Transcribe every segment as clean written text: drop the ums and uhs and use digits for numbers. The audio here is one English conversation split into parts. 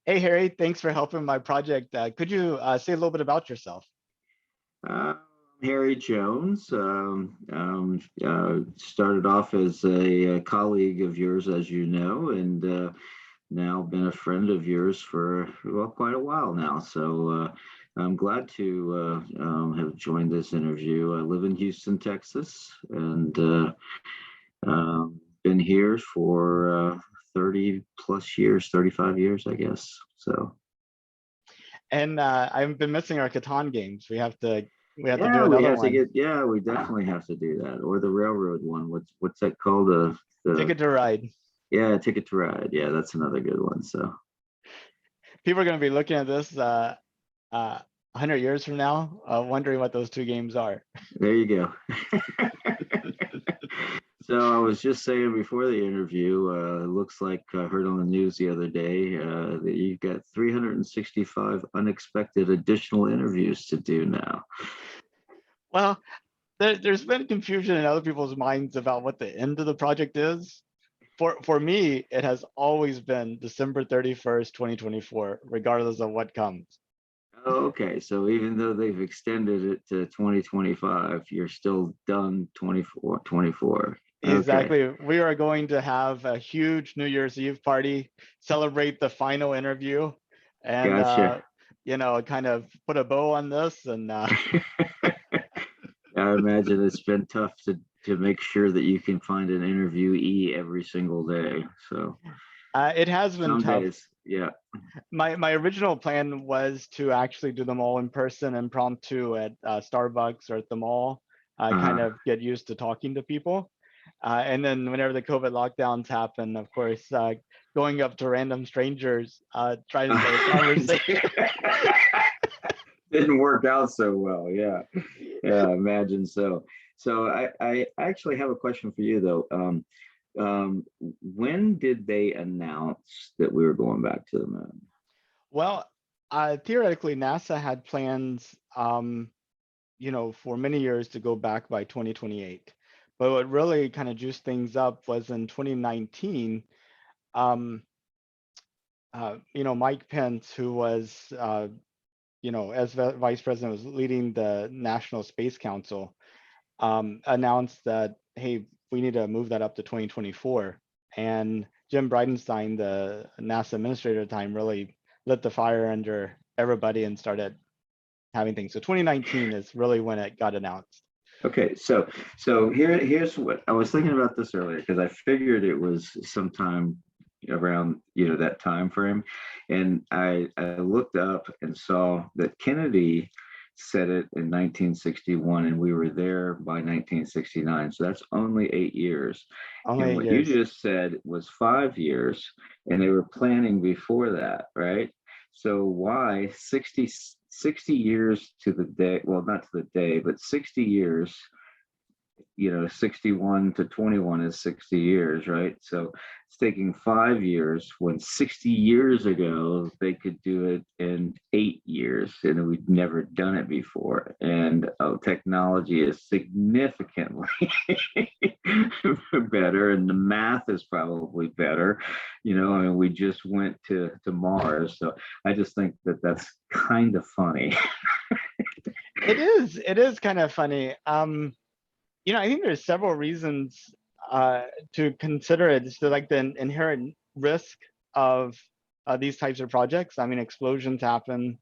Hey, Harry, thanks for helping my project. Could you say a little bit about yourself? Uh, Harry Jones started off as a colleague of yours, as you know, and now been a friend of yours for, well, quite a while now. So I'm glad to have joined this interview. I live in Houston, Texas, and been here for 30 plus years, 35 years, I guess. So. And I've been missing our Catan games. We have to do Yeah, we another have to one. get. Yeah, we definitely have to do that. Or the railroad one. What's that called? The Ticket to Ride. yeah, Ticket to Ride. Yeah, that's another good one. So People are going to be looking at this 100 years from now, wondering what those two games are. there you go. So I was just saying before the interview, it looks like I heard on the news the other day that you've got 365 unexpected additional interviews to do now. Well, there's been confusion in other people's minds about what the end of the project is. For me, it has always been December 31st, 2024, regardless of what comes. Oh, okay. So even though they've extended it to 2025, you're still done 24. Okay. Exactly. We are going to have a huge New Year's Eve party, celebrate the final interview, and Gotcha. kind of put a bow on this. And I imagine it's been tough to make sure that you can find an interviewee every single day. So it has been some tough. days, yeah. My original plan was to actually do them all in person, impromptu at Starbucks or at the mall, kind Uh, of get used to talking to people. And then whenever the COVID lockdowns happen, of course, going up to random strangers, trying to start a conversation. didn't work out so well. Yeah. Yeah, imagine so. So I actually have a question for you though. When did they announce that we were going back to the moon? Well, theoretically, NASA had plans, for many years to go back by 2028. But what really kind of juiced things up was in 2019. Um, Mike Pence, who was, as vice president, was leading the National Space Council, announced that, hey, we need to move that up to 2024. And Jim Bridenstine, the NASA administrator at the time, really lit the fire under everybody and started having things. So 2019 is really when it got announced. Okay, so here's what I was thinking about this earlier because I figured it was sometime around that time frame, and I looked up and saw that Kennedy said it in 1961, and we were there by 1969. So that's only 8 years. And Only 8 what you years. just said was 5 years, and they were planning before that, right? So why 60 years to the day? Well, not to the day, but 60 years, 61 to 21 is 60 years, right? So it's taking 5 years when 60 years ago they could do it in 8 years, and we'd never done it before. And technology is significantly better, and the math is probably better. I mean, we just went to Mars, so I just think that that's kind of funny. It is kind of funny. I think there's several reasons to consider it. So like the inherent risk of these types of projects. I mean, explosions happen,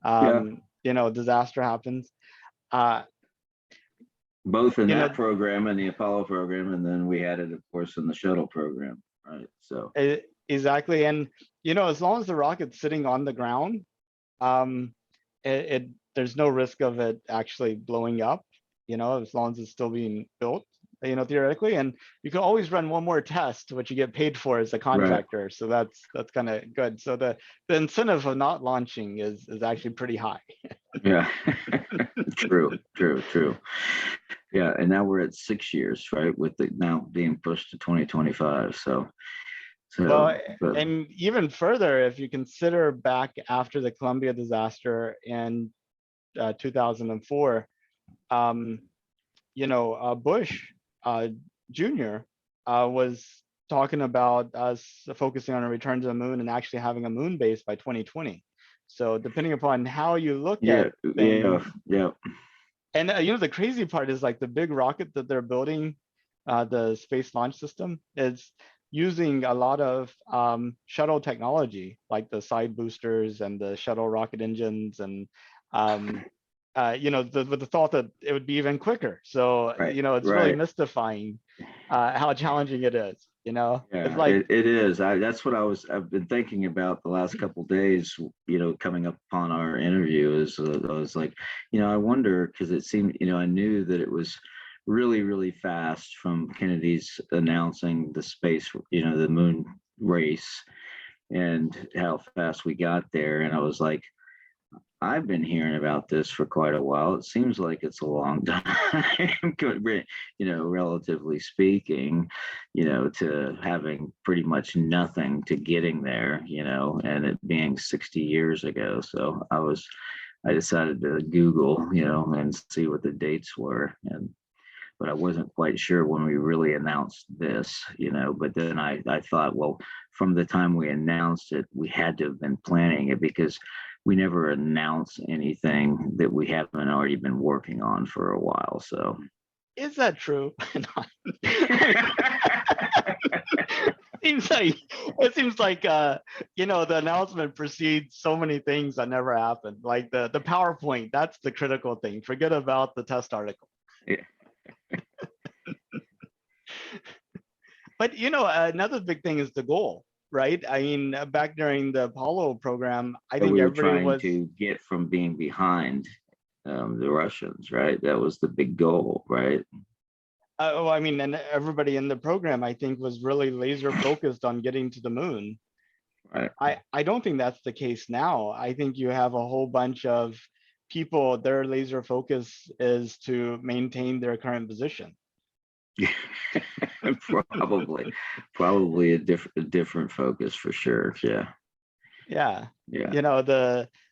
Yeah, disaster happens. Uh, both in you know, that program and the Apollo program, and then we had it, of course, in the shuttle program, right? So, exactly. And as long as the rocket's sitting on the ground, um, there's no risk of it actually blowing up. As long as it's still being built, theoretically. And you can always run one more test, which you get paid for as a right, contractor. So that's kind of good. So the incentive of not launching is actually pretty high. yeah, true. Yeah, and now we're at 6 years, right? With it now being pushed to 2025. Well, But and even further, if you consider back after the Columbia disaster in 2004, Bush Jr. Was talking about us focusing on a return to the moon and actually having a moon base by 2020. So depending upon how you look Yeah, at yeah, things, yeah. and the crazy part is like the big rocket that they're building, the Space Launch System, is using a lot of shuttle technology, like the side boosters and the shuttle rocket engines, and um, with the thought that it would be even quicker. So Right, it's really right. mystifying how challenging it is. It's Yeah, like, it is. That's what I've been thinking about the last couple of days, coming up upon our interview is I was like, I wonder, because it seemed, I knew that it was really, really fast from Kennedy's announcing the space, the moon race and how fast we got there. And I was like, I've been hearing about this for quite a while. It seems like it's a long time, relatively speaking, to having pretty much nothing to getting there, and it being 60 years ago. So I decided to Google, and see what the dates were. But I wasn't quite sure when we really announced this, but then I thought, well, from the time we announced it, we had to have been planning it, because we never announce anything that we haven't already been working on for a while. So is that true? It seems like the announcement precedes so many things that never happened. Like the PowerPoint, that's the critical thing. Forget about the test article. yeah. But another big thing is the goal, right? I mean, back during the Apollo program, I That think we were everybody trying was. to get from being behind the Russians, right? That was the big goal, right? Oh, I mean, and everybody in the program, I think, was really laser focused on getting to the moon. Right. I don't think that's the case now. I think you have a whole bunch of people, their laser focus is to maintain their current position. probably, probably a different focus for sure. Yeah, Yeah. yeah.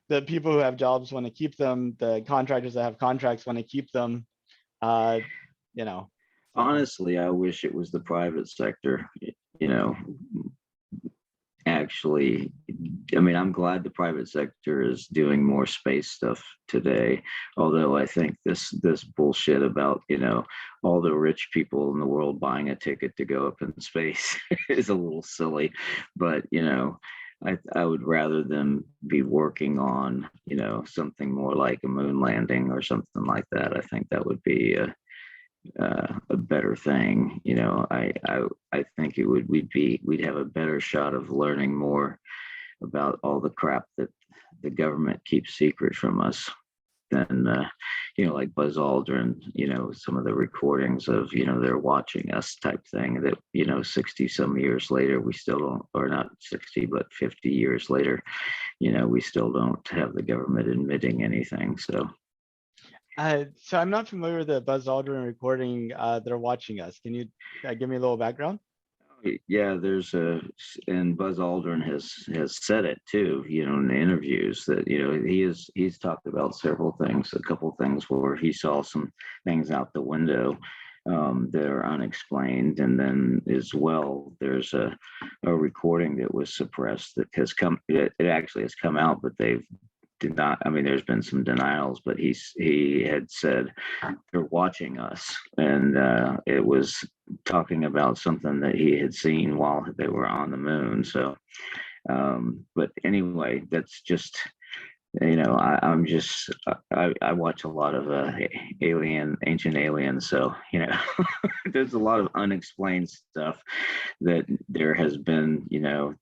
The people who have jobs want to keep them, the contractors that have contracts want to keep them. Uh, so Honestly, I wish it was the private sector. You know, actually, I mean, I'm glad the private sector is doing more space stuff today. Although I think this bullshit about all the rich people in the world buying a ticket to go up in space is a little silly. But I would rather them be working on something more like a moon landing or something like that. I think that would be a better thing. I think it would we'd have a better shot of learning more about all the crap that the government keeps secret from us than like Buzz Aldrin, some of the recordings of they're watching us type thing that 60 some years later we still don't, or not 60 but 50 years later, we still don't have the government admitting anything. so I'm not familiar with the Buzz Aldrin recording. They're watching us. Can you give me a little background? Yeah, and Buzz Aldrin has said it too, in the interviews that he's talked about several things, a couple things where he saw some things out the window that are unexplained, and then as well there's a recording that was suppressed that has come. It actually has come out, but they've did not. I mean, there's been some denials, but he had said they're watching us, and it was talking about something that he had seen while they were on the moon. So, but anyway, that's just I'm just I watch a lot of ancient aliens, so there's a lot of unexplained stuff that there has been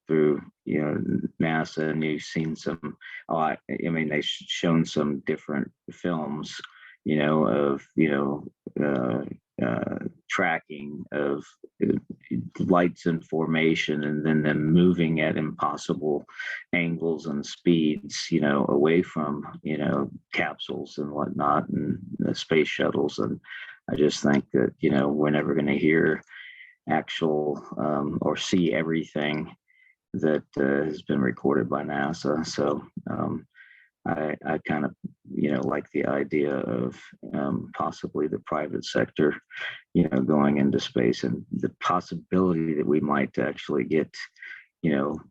through NASA, and you've seen some. I mean they've shown some different films of tracking of lights in formation, and then them moving at impossible angles and speeds, away from, capsules and whatnot, and the space shuttles. And I just think that, we're never going to hear actual or see everything that has been recorded by NASA. So I kind of, like the idea of possibly the private sector, going into space, and the possibility that we might actually get,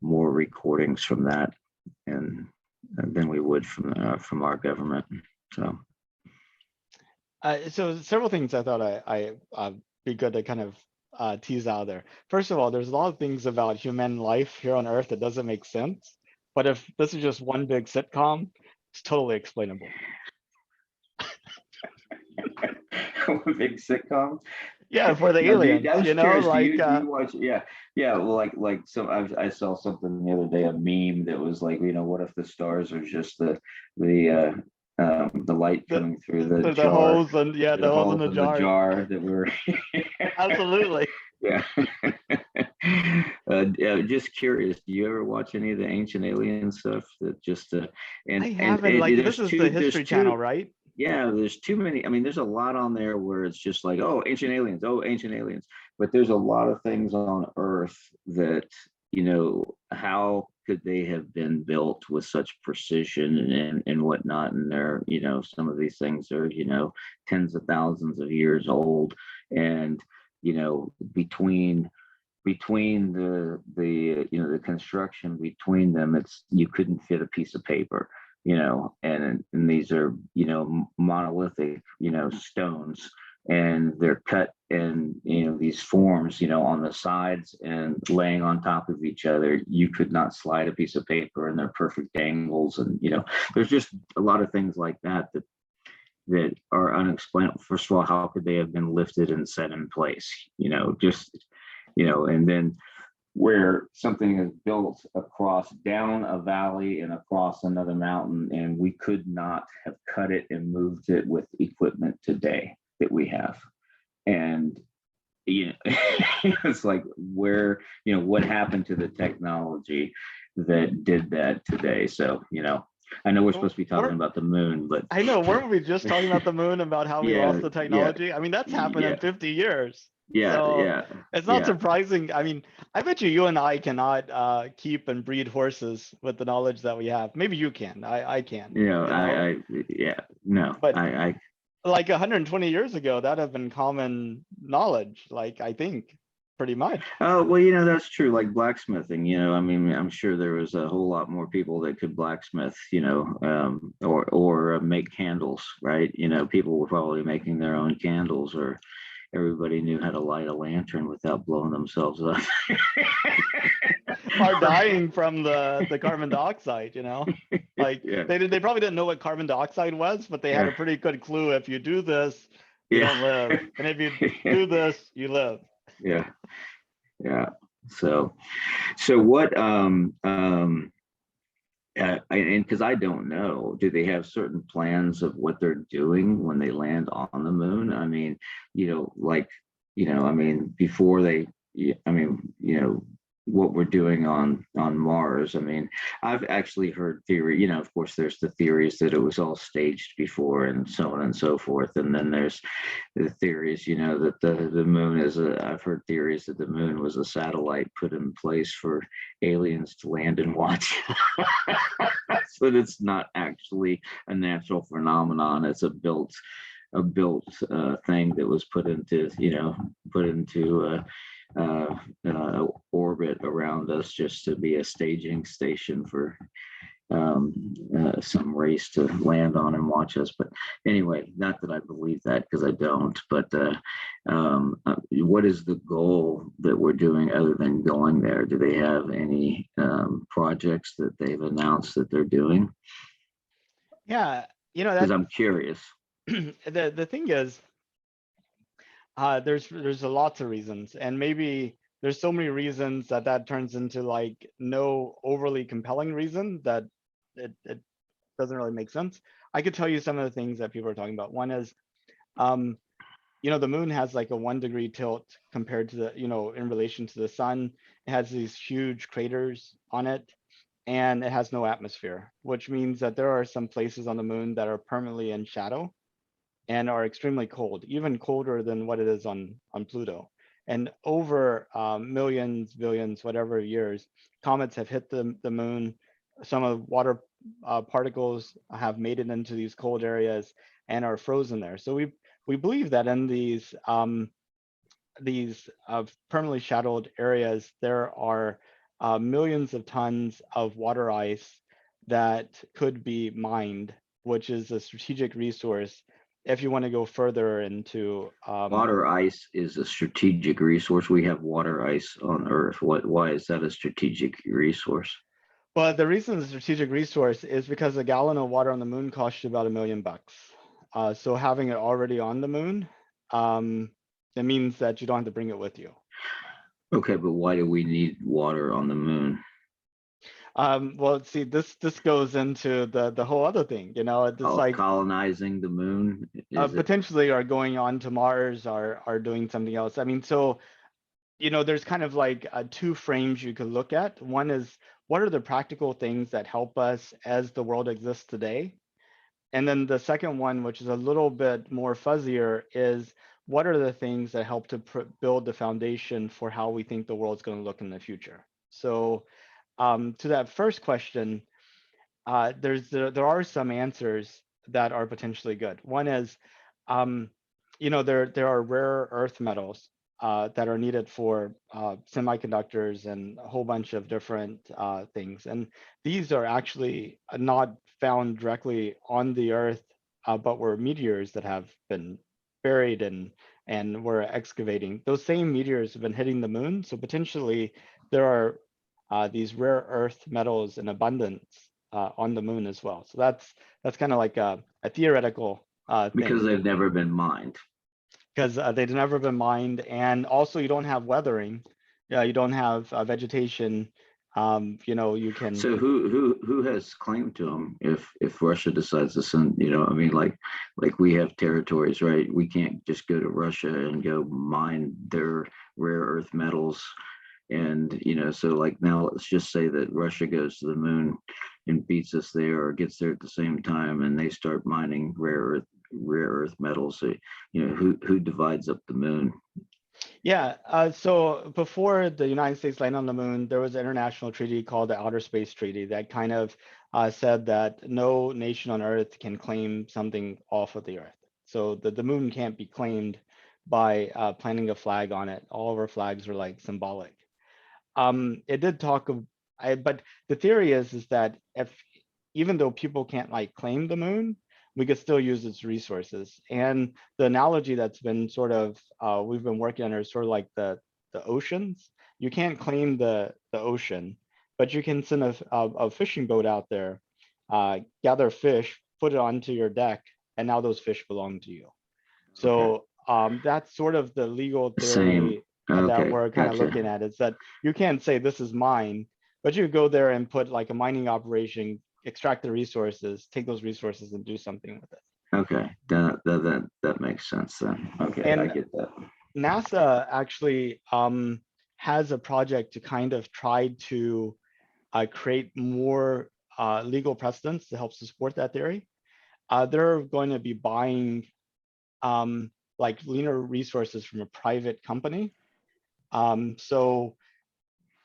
more recordings from that, and than we would from our government. So So several things I thought be good to kind of tease out there. First of all, there's a lot of things about human life here on Earth that doesn't make sense. But if this is just one big sitcom, it's totally explainable. a big sitcom. Yeah, for the Now, aliens, I was you know, curious. like Do you watch? Yeah, yeah. Well, like some. I saw something the other day, a meme that was like, what if the stars are just the light the coming through the the jar, holes and yeah, the the holes in holes the in the jar. jar that were. Absolutely. Yeah. Yeah. Just curious. Do you ever watch any of the Ancient Alien stuff? That just I and haven't, like, this there's is the two. History Channel, right? Yeah, there's too many. I mean, there's a lot on there where it's just like, oh, ancient aliens, oh, ancient aliens. But there's a lot of things on Earth that, how could they have been built with such precision and whatnot? And they're, some of these things are, tens of thousands of years old. And, between the construction between them, it's, you couldn't fit a piece of paper, and these are, monolithic, stones, and they're cut in, these forms, on the sides and laying on top of each other. You could not slide a piece of paper, and they're perfect angles. And, there's just a lot of things like that are unexplainable. First of all, how could they have been lifted and set in place? And then where something is built across down a valley and across another mountain, and we could not have cut it and moved it with equipment today that we have. And it's like, where, what happened to the technology that did that today? So, I know we're supposed to be talking about the moon, but I know, weren't we just talking about the moon, about how we lost yeah, the technology? I mean, that's happened in yeah, 50 years. yeah, So yeah, it's not yeah. surprising. I mean, I bet you and I cannot keep and breed horses with the knowledge that we have. Maybe you can. I can, Yeah, no, But like 120 years ago, that have been common knowledge, like, I think, pretty much. Oh, well, that's true. Like blacksmithing, I mean, I'm sure there was a whole lot more people that could blacksmith, or make candles, right? People were probably making their own candles, or everybody knew how to light a lantern without blowing themselves up. Are dying from the carbon dioxide, like Yeah, they probably didn't know what carbon dioxide was, but they had yeah, a pretty good clue. If you do this, you yeah, don't live, and if you do this, you live. yeah, yeah. So what? And because I don't know, do they have certain plans of what they're doing when they land on the moon? I mean, I mean, before they, I mean, what we're doing on Mars. I mean, I've actually heard theory. Of course, there's the theories that it was all staged before, and so on and so forth. And then there's the theories, that the moon is a. I've heard theories that the moon was a satellite put in place for aliens to land and watch. So it's not actually a natural phenomenon. It's a built thing that was put into orbit around us, just to be a staging station for some race to land on and watch us. But anyway, not that I believe that, because I don't. But what is the goal that we're doing other than going there? Do they have any projects that they've announced that they're doing? Yeah, Because that I'm curious. the thing is, there's a lots of reasons, and maybe there's so many reasons that turns into, like, no overly compelling reason that it doesn't really make sense. I could tell you some of the things that people are talking about. One is, the moon has like a 1 degree tilt compared to in relation to the sun. It has these huge craters on it, and it has no atmosphere, which means that there are some places on the moon that are permanently in shadow and are extremely cold, even colder than what it is on Pluto. And over millions, billions, whatever years, comets have hit the moon. Some of water particles have made it into these cold areas and are frozen there. So we believe that in these permanently shadowed areas, there are millions of tons of water ice that could be mined, which is a strategic resource if you want to go further into. Water ice is a strategic resource. We have water ice on Earth. Why is that a strategic resource? But the reason it's a strategic resource is because a gallon of water on the moon costs you about $1 million. So having it already on the moon, it means that you don't have to bring it with you. Okay, but why do we need water on the moon? Well, see, this goes into the whole other thing, it's Oh, like colonizing the moon? Is it? potentially are going on to Mars, are doing something else. I mean, so there's kind of like two frames you could look at. One is, what are the practical things that help us as the world exists today? And then the second one, which is a little bit more fuzzier, is what are the things that help to build the foundation for how we think the world's going to look in the future? So to that first question, there are some answers that are potentially good. One is, um, there are rare earth metals that are needed for semiconductors and a whole bunch of different things, and these are actually not found directly on the Earth, but were meteors that have been buried and we're excavating. Those same meteors have been hitting the moon, so potentially there are these rare earth metals in abundance on the moon as well. So that's kind of like a theoretical Because thing, they've never been mined. because they've never been mined, and also you don't have weathering. Yeah, you don't have vegetation. You can. So who has claim to them if Russia decides to send, I mean, like we have territories, right? We can't just go to Russia and go mine their rare earth metals. And so like now let's just say that Russia goes to the moon and beats us there or gets there at the same time and they start mining rare earth metals. So, who divides up the moon? Yeah, so before the United States landed on the moon, there was an international treaty called the Outer Space Treaty that kind of said that no nation on Earth can claim something off of the Earth. So the moon can't be claimed by planting a flag on it. All of our flags are like symbolic. It did talk of, but the theory is that if, even though people can't like claim the moon, we could still use its resources. And the analogy that's been sort of we've been working on is sort of like the oceans. You can't claim the ocean, but you can send a fishing boat out there, gather fish, put it onto your deck, and now those fish belong to you. Okay. So that's sort of the legal Same. theory that Okay, we're kind of gotcha. looking at, is that you can't say this is mine, but you go there and put like a mining operation, extract the resources, take those resources and do something with it. Okay, that makes sense then. Okay, I And get that. NASA actually has a project to kind of try to create more legal precedents to help support that theory. They're going to be buying like lunar resources from a private company. So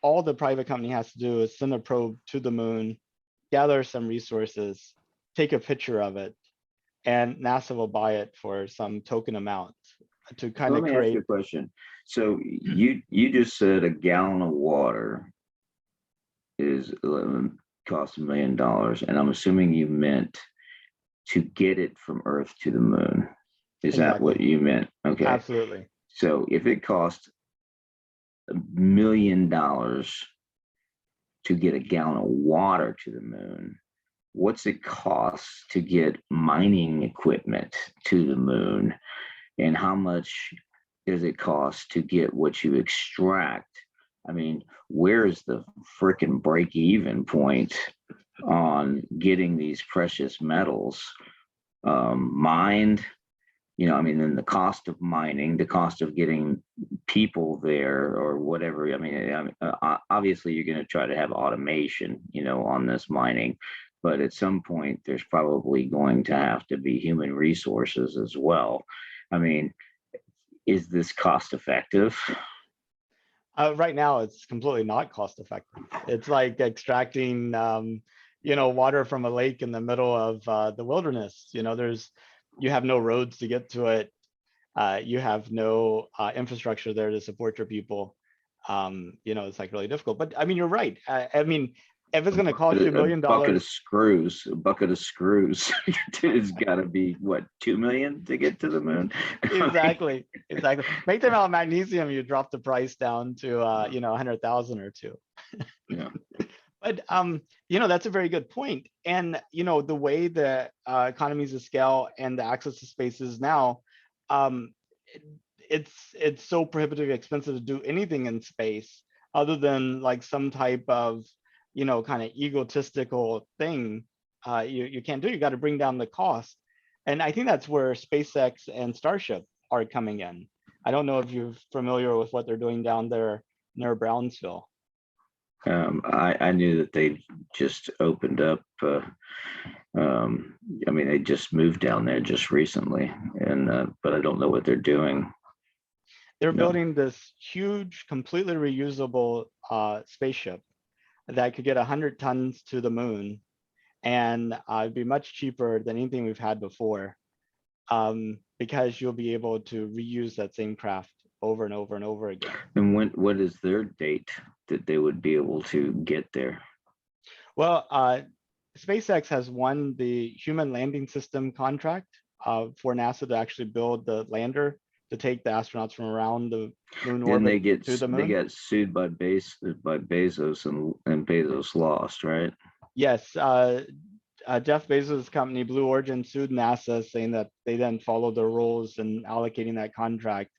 all the private company has to do is send a probe to the moon, gather some resources, take a picture of it, and NASA will buy it for some token amount to So kind let of me ask you create. a question. So you just said a gallon of water is costs $1 million, and I'm assuming you meant to get it from Earth to the moon. Is that what Exactly. you meant? Okay. Absolutely. So if it costs $1 million to get a gallon of water to the moon, what's it cost to get mining equipment to the moon? And how much does it cost to get what you extract? I mean, where's the freaking break even point on getting these precious metals mined? I mean, then the cost of mining, the cost of getting people there or whatever. I mean, obviously you're going to try to have automation, on this mining, but at some point there's probably going to have to be human resources as well. I mean, is this cost effective? Right now, it's completely not cost effective. It's like extracting, water from a lake in the middle of the wilderness. You have no roads to get to it. You have no infrastructure there to support your people. It's like really difficult. But I mean, you're right. I mean, if it's going to cost you $1 million, a bucket of screws. It's got to be what, 2 million to get to the moon. exactly. Make them out of magnesium, you drop the price down to 100,000 or two. Yeah. But that's a very good point. And the way the economies of scale and the access to space is now, um, it's so prohibitively expensive to do anything in space other than like some type of kind of egotistical thing. You can't do. You got to bring down the cost, and I think that's where SpaceX and Starship are coming in. I don't know if you're familiar with what they're doing down there near Brownsville. I knew that they just opened up. I mean, they just moved down there just recently, and but I don't know what they're doing. They're No. building this huge, completely reusable spaceship that could get 100 tons to the moon, and it'd be much cheaper than anything we've had before, because you'll be able to reuse that same craft over and over and over again. And what is their date that they would be able to get there? Well, SpaceX has won the human landing system contract for NASA to actually build the lander to take the astronauts from around the moon orbit to the moon. They got sued by Bezos, and Bezos lost, right? Yes. Jeff Bezos' company Blue Origin sued NASA, saying that they didn't follow the rules in allocating that contract.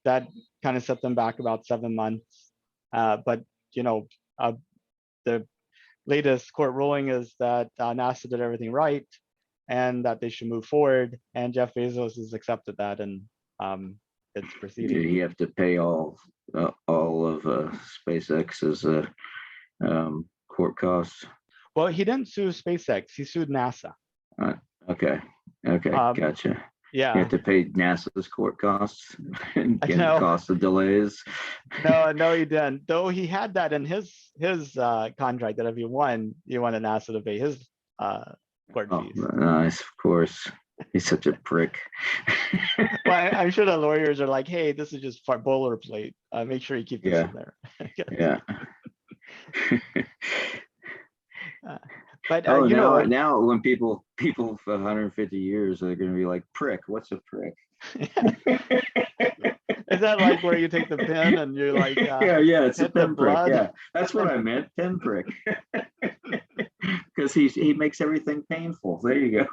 That kind of set them back about 7 months. But the latest court ruling is that NASA did everything right and that they should move forward. And Jeff Bezos has accepted that, and it's proceeding. Did he have to pay all of SpaceX's court costs? Well, he didn't sue SpaceX. He sued NASA. Okay. Gotcha. Yeah. You have to pay NASA's court costs and the cost of delays. No, he didn't. Though he had that in his contract that if he wanted NASA to pay his court fees. Nice, of course. He's such a prick. Well, I'm sure the lawyers are like, "Hey, this is just boilerplate. Make sure you keep this in there." Yeah. But now when people for 150 years, they're going to be like, prick. What's a prick? Is that like where you take the pen and you're like, yeah, it's a pin prick. Blood? Yeah, that's what I meant, pin prick. Because he makes everything painful. There you go.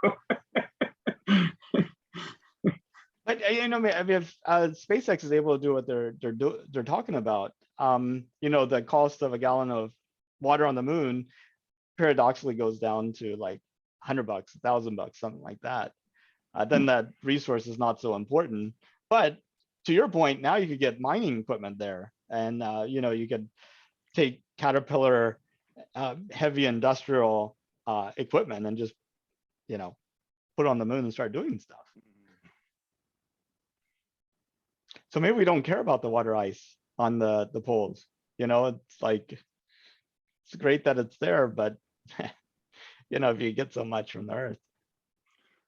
But if SpaceX is able to do what they're talking about, the cost of a gallon of water on the moon paradoxically goes down to like $100, $1,000, something like that. Then that resource is not so important. But to your point, now you could get mining equipment there, and you could take Caterpillar heavy industrial equipment and just put it on the moon and start doing stuff. So maybe we don't care about the water ice on the poles. It's like, it's great that it's there, but if you get so much from the Earth.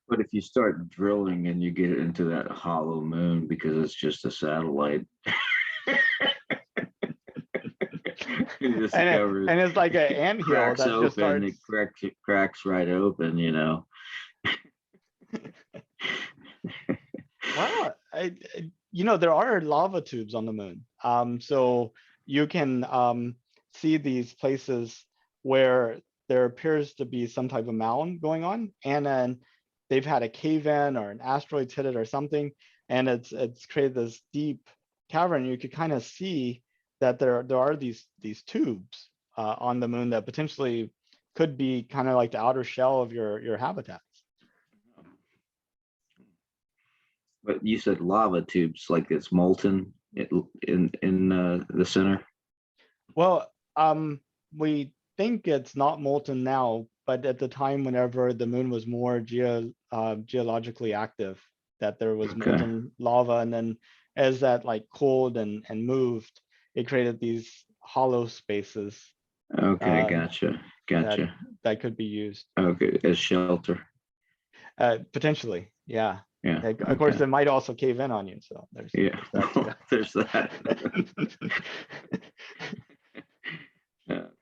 But if you start drilling and you get it into that hollow moon because it's just a satellite. And it's like an anthill that just starts. It cracks right open, Wow. There are lava tubes on the moon. So you can see these places where there appears to be some type of mound going on, and then they've had a cave-in or an asteroid hit it or something, and it's created this deep cavern. You could kind of see that there are these tubes on the moon that potentially could be kind of like the outer shell of your habitats. But you said lava tubes, like it's molten in the center. Well, we think it's not molten now, but at the time, whenever the moon was more geologically active, that there was molten lava, and then as that like cooled and moved, it created these hollow spaces. Okay, gotcha. that Gotcha. that could be used. Okay, as shelter. Potentially, yeah. Yeah. Of course, Okay. it might also cave in on you, so Yeah. there's that too. There's that.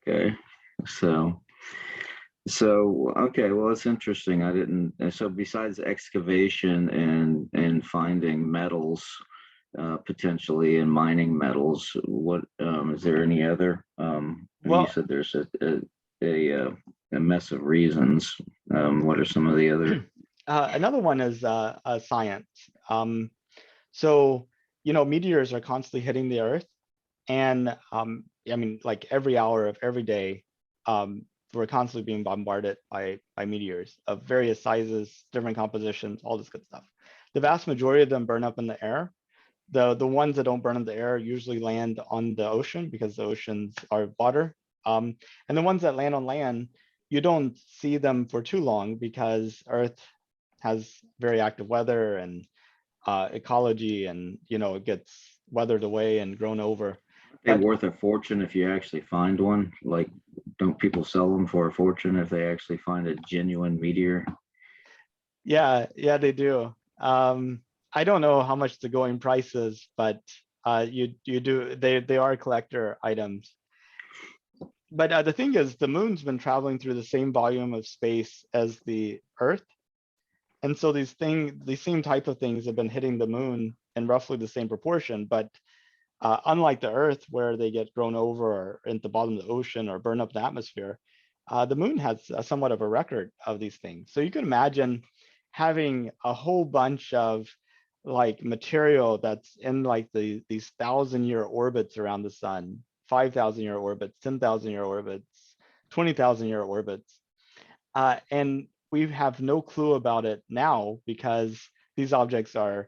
Okay. So, okay, well, it's interesting. I didn't, so besides excavation and finding metals, potentially and mining metals, what, is there any other, you Well, said there's a mess of reasons. What are some of the other? another one is science. So, meteors are constantly hitting the Earth, and I mean, like every hour of every day, we're constantly being bombarded by meteors of various sizes, different compositions, all this good stuff. The vast majority of them burn up in the air. The ones that don't burn in the air usually land on the ocean because the oceans are water. And the ones that land on land, you don't see them for too long because Earth has very active weather and ecology, and it gets weathered away and grown over. They But worth a fortune if you actually find one? Like, don't people sell them for a fortune if they actually find a genuine meteor? yeah, they do. I don't know how much the going price is, but you do, they are collector items. But the thing is, the moon's been traveling through the same volume of space as the Earth. And so these same type of things have been hitting the moon in roughly the same proportion. But unlike the Earth, where they get grown over or at the bottom of the ocean or burn up the atmosphere, the moon has somewhat of a record of these things. So you can imagine having a whole bunch of like material that's in like these 1,000-year orbits around the sun, 5,000-year orbits, 10,000-year orbits, 20,000-year orbits. And we have no clue about it now because these objects are,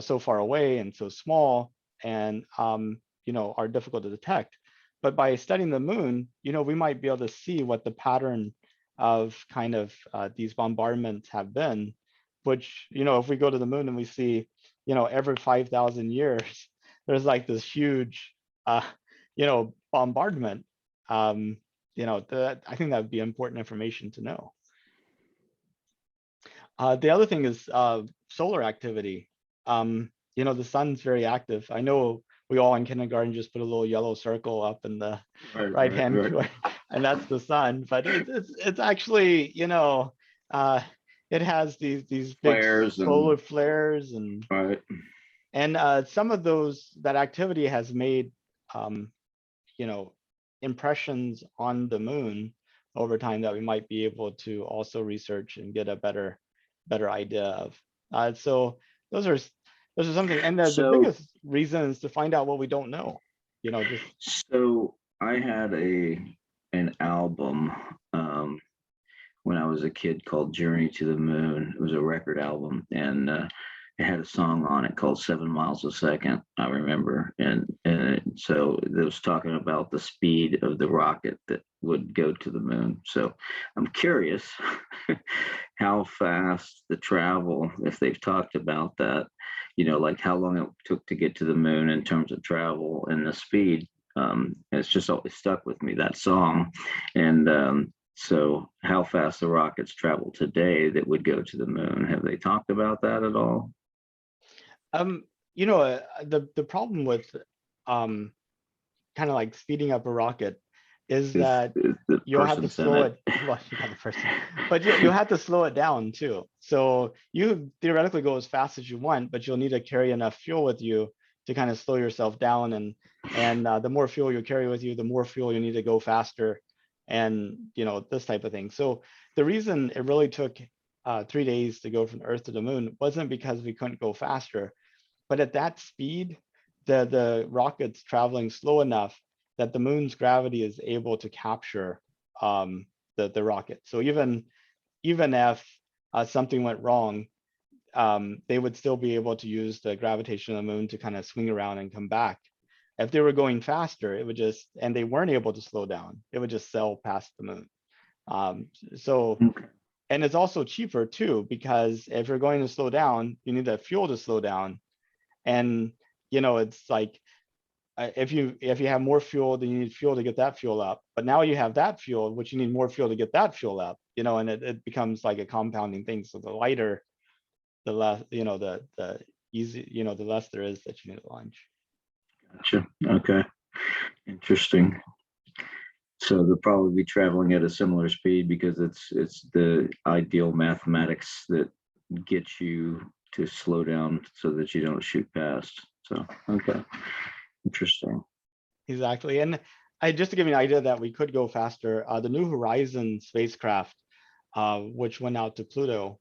so far away and so small and, are difficult to detect. But by studying the moon, we might be able to see what the pattern of kind of these bombardments have been, which, if we go to the moon and we see, every 5,000 years, there's like this huge, bombardment. I think that would be important information to know. The other thing is solar activity. The sun's very active. I know we all in kindergarten just put a little yellow circle up in the right hand, and that's the sun. But it's actually, uh, it has these big Flares solar and flares, and right. some of that activity has made um, impressions on the moon over time that we might be able to also research and get a better idea of. So those are something, and the So biggest reason is to find out what we don't know. Just so I had an album when I was a kid called Journey to the Moon. It was a record album, and it had a song on it called 7 Miles a Second, I remember. And so it was talking about the speed of the rocket that would go to the moon. So I'm curious how fast the travel, if they've talked about that, like how long it took to get to the moon in terms of travel and the speed. It's just always stuck with me, that song. And so how fast the rockets travel today that would go to the moon, have they talked about that at all? the problem with kind of like speeding up a rocket is Is that the you'll have to person's in slow it? it. Well, you got the person, but you'll have to slow it down too. So you theoretically go as fast as you want, but you'll need to carry enough fuel with you to kind of slow yourself down. And the more fuel you carry with you, the more fuel you need to go faster, and this type of thing. So the reason it really took 3 days to go from the Earth to the moon wasn't because we couldn't go faster, but at that speed, the rocket's traveling slow enough that the moon's gravity is able to capture the rocket. So even if something went wrong, they would still be able to use the gravitation of the moon to kind of swing around and come back. If they were going faster, it would just, and they weren't able to slow down, it would just sail past the moon. So, Okay. and it's also cheaper too, because if you're going to slow down, you need that fuel to slow down. And it's like if you have more fuel, then you need fuel to get that fuel up. But now you have that fuel, which you need more fuel to get that fuel up. And it becomes like a compounding thing. So the lighter, the less, the easy, the less there is that you need to launch. Gotcha. Okay. Interesting. So they'll probably be traveling at a similar speed because it's the ideal mathematics that gets you to slow down so that you don't shoot past. So okay, interesting. Exactly. And just to give you an idea that we could go faster, the New Horizon spacecraft, which went out to Pluto,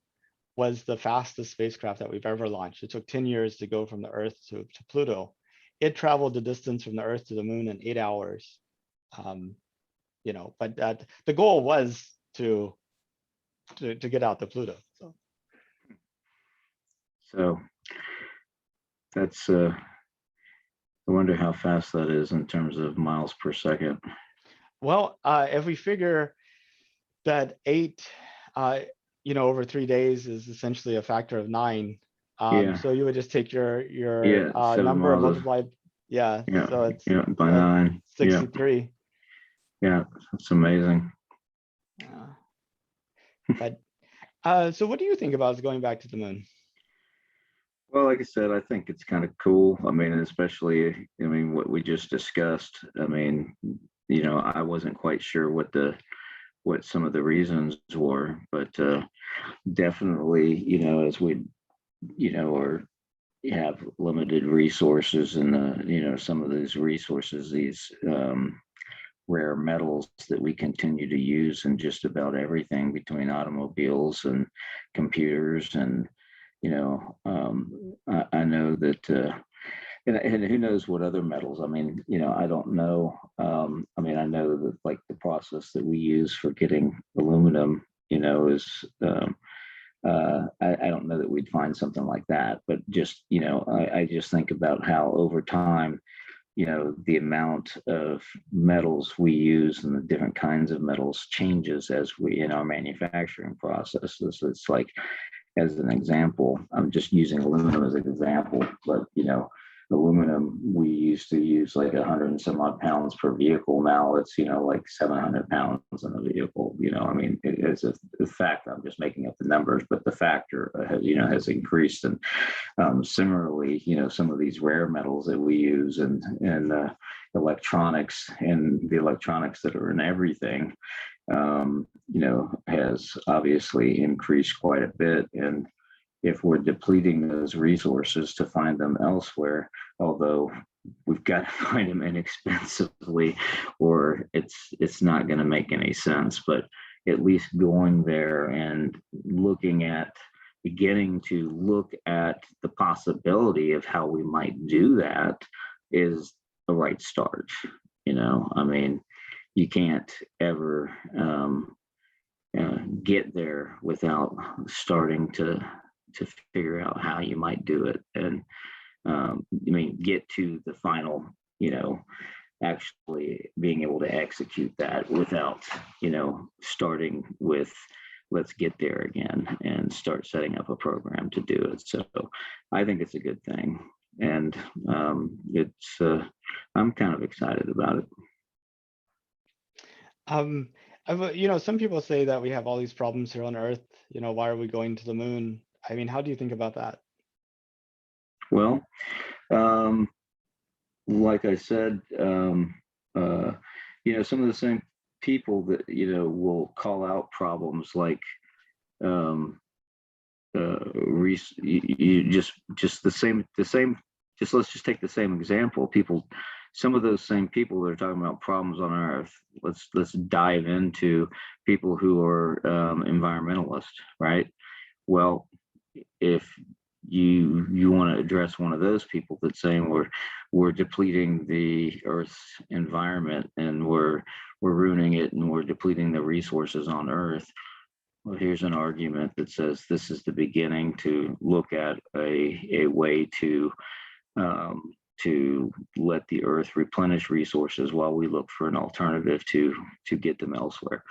was the fastest spacecraft that we've ever launched. It took 10 years to go from the Earth to Pluto. It traveled the distance from the Earth to the Moon in 8 hours. But the goal was to get out to Pluto. So that's I wonder how fast that is in terms of miles per second. Well, if we figure that 8, over 3 days is essentially a factor of 9. Yeah. So you would just take your 7 number and miles multiply. Yeah. So it's by 9. 63. Yeah, that's amazing. But so what do you think about going back to the moon? Well, like I said, I think it's kind of cool. I mean, especially, what we just discussed. I wasn't quite sure what some of the reasons were, but definitely, as we, or have limited resources, and some of these resources, these rare metals that we continue to use in just about everything between automobiles and computers, and I know that, and who knows what other metals. I don't know. I know that, like, the process that we use for getting aluminum, is, I don't know that we'd find something like that, but just, I just think about how over time, the amount of metals we use and the different kinds of metals changes as we, in our manufacturing processes. It's like, as an example, I'm just using aluminum as an example, but aluminum, we used to use like 100 and some odd pounds per vehicle. Now it's like 700 pounds in a vehicle. It's a fact. I'm just making up the numbers, but the factor has increased. And similarly, some of these rare metals that we use and electronics, and the electronics that are in everything, has obviously increased quite a bit. And if we're depleting those resources to find them elsewhere, although we've got to find them inexpensively, or it's not going to make any sense, but at least going there and beginning to look at the possibility of how we might do that is the right start. You can't ever get there without starting to figure out how you might do it, and get to the final, actually being able to execute that without, starting with let's get there again and start setting up a program to do it. So I think it's a good thing, and it's I'm kind of excited about it. Some people say that we have all these problems here on Earth. Why are we going to the moon? How do you think about that? Well, like I said, some of the same people that will call out problems like just the same. Just let's just take the same example. Some of those same people that are talking about problems on Earth. Let's dive into people who are environmentalists, right? Well, if you want to address one of those people that's saying we're depleting the Earth's environment and we're ruining it and we're depleting the resources on Earth, well, here's an argument that says this is the beginning to look at a way to let the Earth replenish resources while we look for an alternative to get them elsewhere.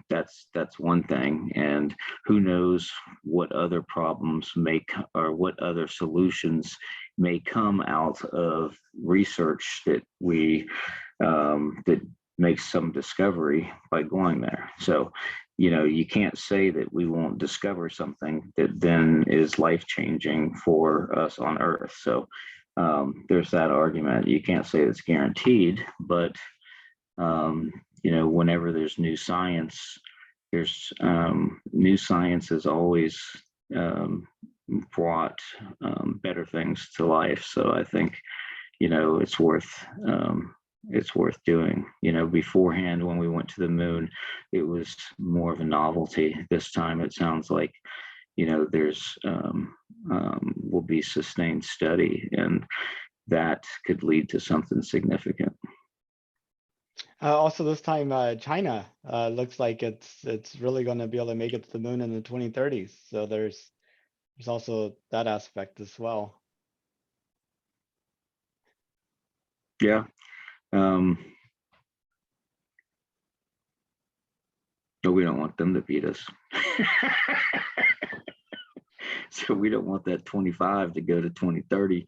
That's one thing, and who knows what other problems or what other solutions may come out of research that we that makes some discovery by going there. So, you can't say that we won't discover something that then is life changing for us on Earth. So there's that argument. You can't say it's guaranteed, but whenever there's new science, there's new science has always brought better things to life. So I think it's worth doing. Beforehand, when we went to the moon, it was more of a novelty. This time it sounds like there's will be sustained study, and that could lead to something significant. Also, this time, China looks like it's really going to be able to make it to the moon in the 2030s. So there's also that aspect as well. Yeah. No, we don't want them to beat us. So we don't want that 25 to go to 2030.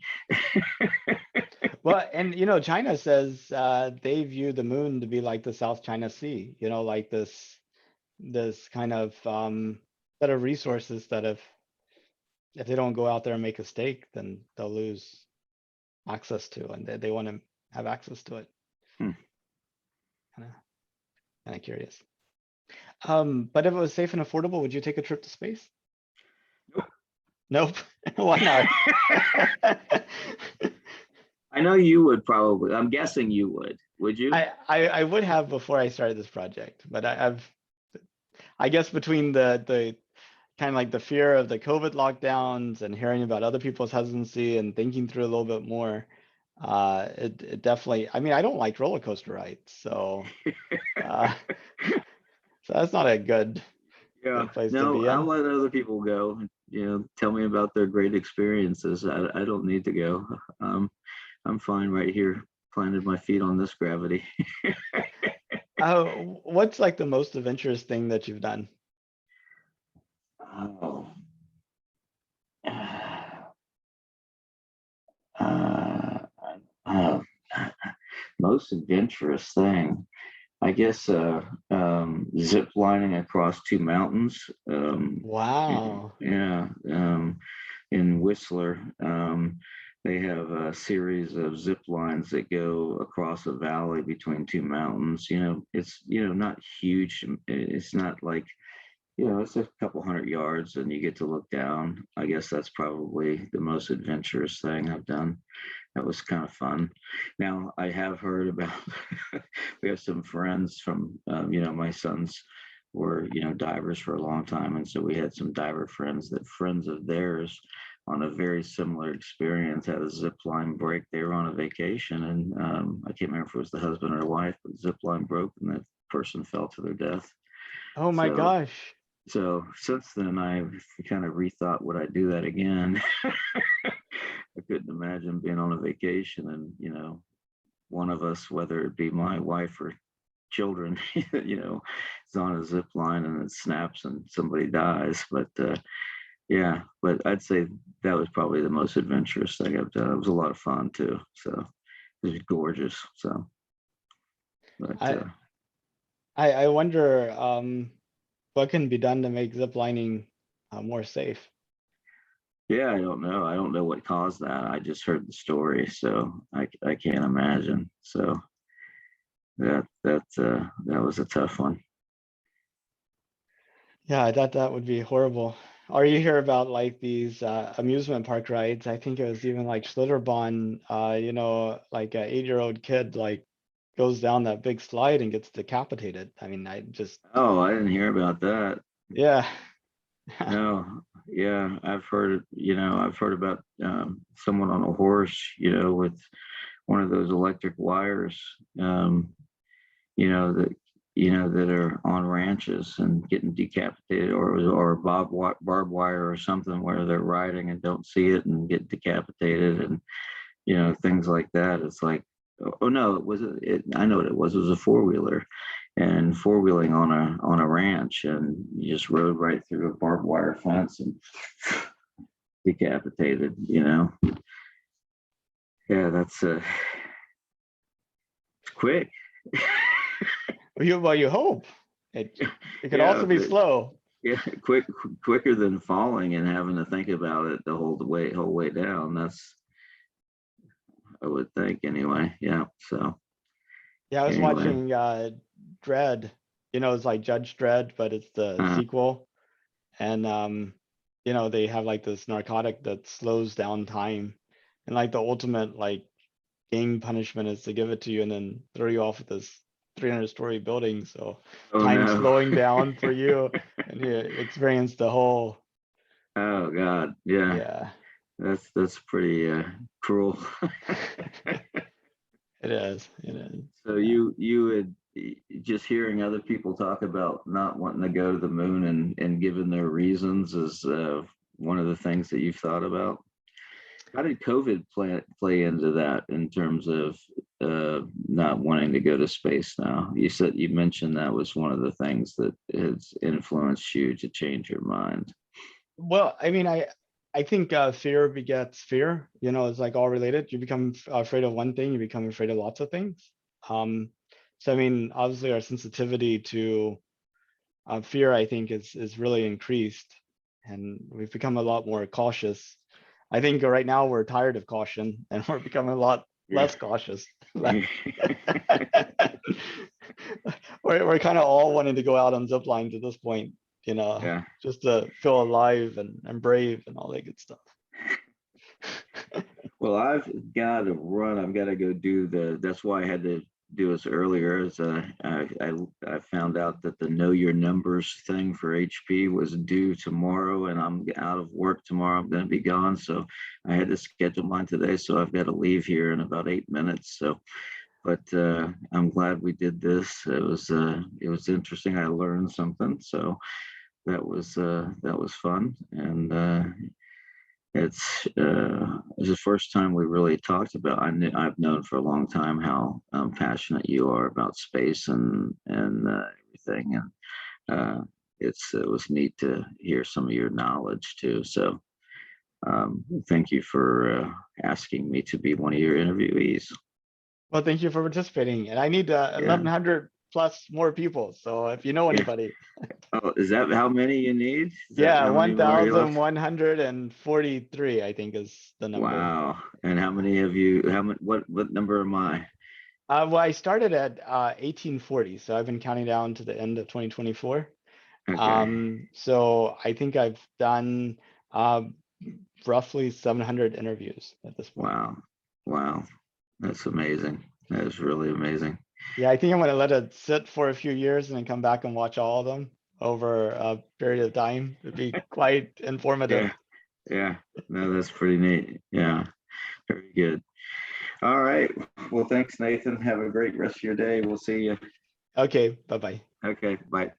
Well, and China says they view the moon to be like the South China Sea, like this kind of set of resources that if they don't go out there and make a stake, then they'll lose access to, and they want to have access to it. Kind of curious. But if it was safe and affordable, would you take a trip to space? Nope. Why not? I know you would probably. I'm guessing you would. Would you? I would have before I started this project, but I guess between the kind of like the fear of the COVID lockdowns and hearing about other people's hesitancy and thinking through a little bit more, it definitely. I mean, I don't like roller coaster rides, so so that's not a good place to be in. I'll let other people go. Tell me about their great experiences. I don't need to go. I'm fine right here, planted my feet on this gravity. What's like the most adventurous thing that you've done? Oh. Most adventurous thing, I guess, zip lining across two mountains. Wow. Yeah. In Whistler, they have a series of zip lines that go across a valley between two mountains. It's not huge. It's not like it's a couple hundred yards, and you get to look down. I guess that's probably the most adventurous thing I've done. That was kind of fun. Now, I have heard about, we have some friends from, my sons were, divers for a long time. And so we had some diver friends of theirs on a very similar experience had a zip line break. They were on a vacation, and I can't remember if it was the husband or wife, but the zip line broke and that person fell to their death. Oh my gosh. So since then, I've kind of rethought, would I do that again? I couldn't imagine being on a vacation and, one of us, whether it be my wife or children, is on a zip line and it snaps and somebody dies. But yeah, but I'd say that was probably the most adventurous thing I've done. It was a lot of fun too. So it was gorgeous. So, but I wonder what can be done to make zip lining more safe. yeah, I don't know. I don't know what caused that. I just heard the story, so I can't imagine. So that was a tough one. Yeah, that would be horrible. Or you hear about like these amusement park rides. I think it was even like Schlitterbahn. Like an 8-year-old kid like goes down that big slide and gets decapitated. I mean, I didn't hear about that. Yeah. No, yeah, I've heard about someone on a horse, with one of those electric wires, that are on ranches and getting decapitated, or barbed wire or something where they're riding and don't see it and get decapitated, and things like that. It's like, oh no, I know what it was. It was a four-wheeler, and four-wheeling on a ranch, and you just rode right through a barbed wire fence and decapitated. Yeah, that's it's quick. Well, you hope it could Yeah, also be slow. yeah, quicker than falling and having to think about it the whole way down. That's, I would think, anyway. Yeah. So Yeah, I was anyway, watching Dread. It's like Judge Dredd, but it's the uh, sequel. And they have like this narcotic that slows down time. And like the ultimate like gang punishment is to give it to you and then throw you off of this 300-story building. So oh time no. slowing down for you and you experience the whole, Oh God. Yeah, yeah, that's pretty cruel. it is. It is. So Yeah. you would, just hearing other people talk about not wanting to go to the moon and giving their reasons is one of the things that you've thought about. How did COVID play into that in terms of not wanting to go to space now? You mentioned that was one of the things that has influenced you to change your mind. Well, I mean, I think fear begets fear. It's like all related. You become afraid of one thing, you become afraid of lots of things. Um, so I mean, obviously, our sensitivity to fear, I think, is really increased, and we've become a lot more cautious. I think right now we're tired of caution, and we're becoming a lot Yeah. less cautious. We're kind of all wanting to go out on zip lines at this point, Yeah. just to feel alive and brave and all that good stuff. Well, I've got to run. I've got to go do that's why I had to do this earlier. Is I found out that the know your numbers thing for HP was due tomorrow, and I'm out of work tomorrow. I'm going to be gone, so I had to schedule mine today. So I've got to leave here in about 8 minutes. So, but I'm glad we did this. It was interesting. I learned something. So that was fun, and it's the first time we really talked about. I've known for a long time how passionate you are about space and everything, and it was neat to hear some of your knowledge too. So thank you for asking me to be one of your interviewees. Well, thank you for participating, and I need Yeah, 1,100 plus more people. So if you know yeah. anybody, Oh, is that how many you need? Is that yeah, how many more you left? 1,143, I think is the number. Wow. And how many have you? How many? What number am I? Well, I started at 1840, so I've been counting down to the end of 2024. Okay. So I think I've done uh, roughly 700 interviews at this point. Wow. Wow. That's amazing. That is really amazing. Yeah, I think I'm gonna let it sit for a few years and then come back and watch all of them over a period of time. It'd be quite informative. Yeah. Yeah. No, that's pretty neat. Yeah. Very good. All right. Well, thanks, Nathan. Have a great rest of your day. We'll see you. Okay, bye-bye. Okay. Bye.